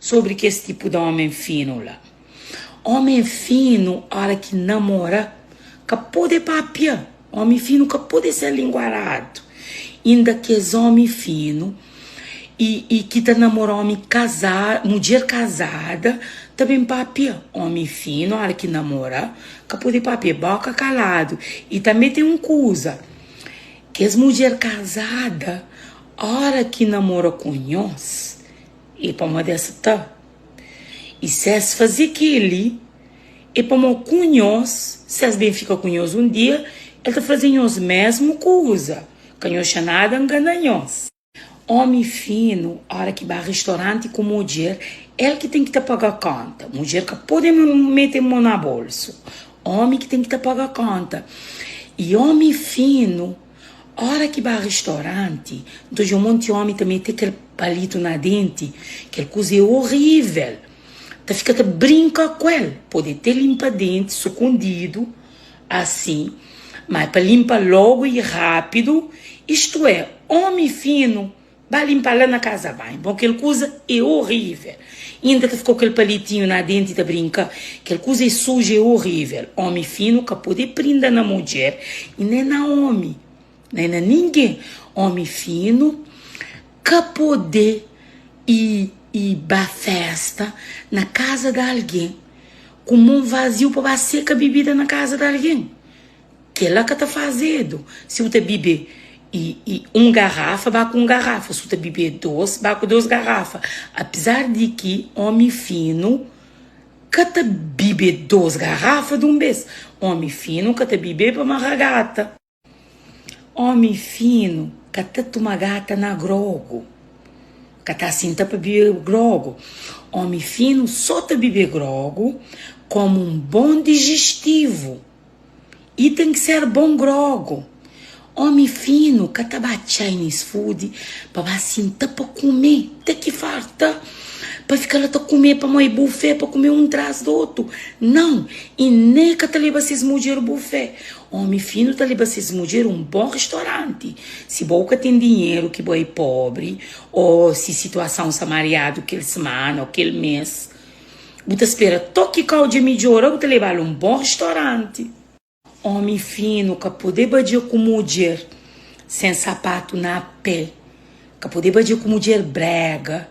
sobre que esse tipo de homem fino lá. Homem fino, a hora que namora, que pode papia. Homem fino que pode ser linguarado. Ainda que é homem fino e que tá namorando homem casado, mulher casada, também papia. Homem fino, a hora que namora, que pode papia, boca calado. E também tem um coisa, que as mulher casada, a hora que namora com nós, e para uma dessa tá. E se as fazer aquele, e para uma com nós, se as bem fica com nós um dia, ele tá fazendo nós mesmo coisa. Que nós nada engana nós. Homem fino, a hora que vai ao restaurante com mulher, ele que tem que te pagar conta. Mulher que pode meter mão na bolsa. Homem que tem que te pagar conta. E homem fino, a hora que vai ao restaurante, então um monte de homem também tem aquele palito na dente, aquela coisa é horrível. Tu fica te brinca com ele. Pode ter limpa dente, escondido, assim, mas para limpar logo e rápido, isto é, homem fino, vai limpar lá na casa bem. Bom, aquela coisa é horrível. Ainda que ficou aquele palitinho na dente e te brinca, aquela coisa é suja, é horrível. Homem fino que pode prender na mulher e nem na homem, nem na ninguém. Homem fino que pode ir para festa na casa de alguém, com mão vazio para secar a bebida na casa de alguém. Que é lá que está fazendo. Se você beber garrafa, vai com garrafa. Se você beber dois, vai com 2 garrafas. Apesar de que homem fino que te bebe 2 garrafas de um vez. Homem fino que te bebe para uma regata. Homem fino que te toma gata na grogo. Que tá assim para beber grogo. Homem fino só te bebe grogo como um bom digestivo. E tem que ser bom grogo. Homem fino, que tá Chinese food, para assim, tá para comer, tem que farta, para ficar lá, tá comer, para moer buffet, para comer um atrás do outro. Não, e nem que tá leva esses mulheres buffet. Homem fino tá leva esses mulheres um bom restaurante. Se boca tem dinheiro, que boi pobre, ou se situação samariado aquele semana, ou aquele mês, você espera, toque caldo de melhora, você levar um bom restaurante. Homem fino, que poder badir com mulher sem sapato na pé, que poder badir com mulher brega.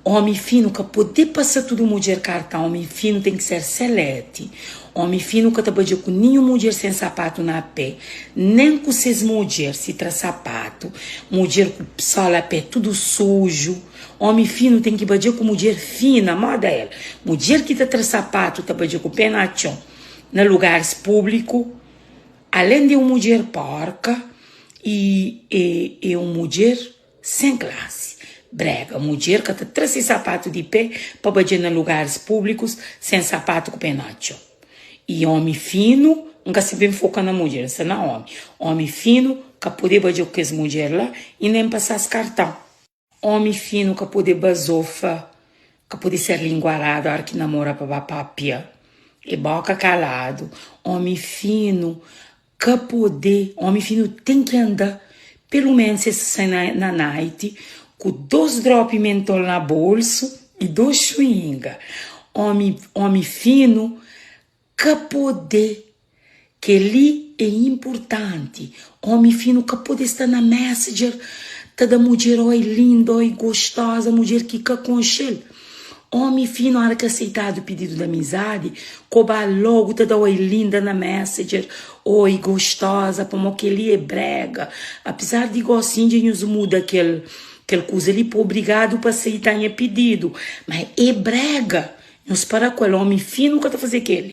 Homem fino, que poder passar tudo mulher cartão. Homem fino tem que ser selete. Homem fino, que tá badir com nenhuma mulher sem sapato na pé, nem com seis mulheres se traz sapato. Mulher com sola a pé, tudo sujo. Homem fino tem que badir com mulher fina, moda ela. Mulher que tá traz sapato, tá badir com pé na chão, em lugares públicos. Além de uma mulher porca e uma mulher sem classe. Brega, mulher que está traz sapato de pé para bater em lugares públicos sem sapato com penacho. E homem fino, nunca se bem foca na mulher, isso não é homem. Homem fino que pode bater com as mulheres lá e nem passar as cartão. Homem fino que pode bazofa, que pode ser linguarado, a hora que namora para papia. E boca calado. Homem fino que poder, homem fino tem que andar, pelo menos se sai na night, com 2 drops mentol na bolsa e 2 chewinga. Homem fino que poder, que ele é importante. Homem fino que poder estar na Messenger, toda mulher oi linda, oi gostosa, mulher que aconchega. Homem fino, na hora que aceitar o pedido de amizade, cobra logo, toda oi linda na Messenger, oi gostosa, como que ele é brega. Apesar de gostinho de nos muda aquele coisa ali, por obrigado para aceitar o pedido. Mas é brega. Nos para com o homem fino que tá fazendo aquele.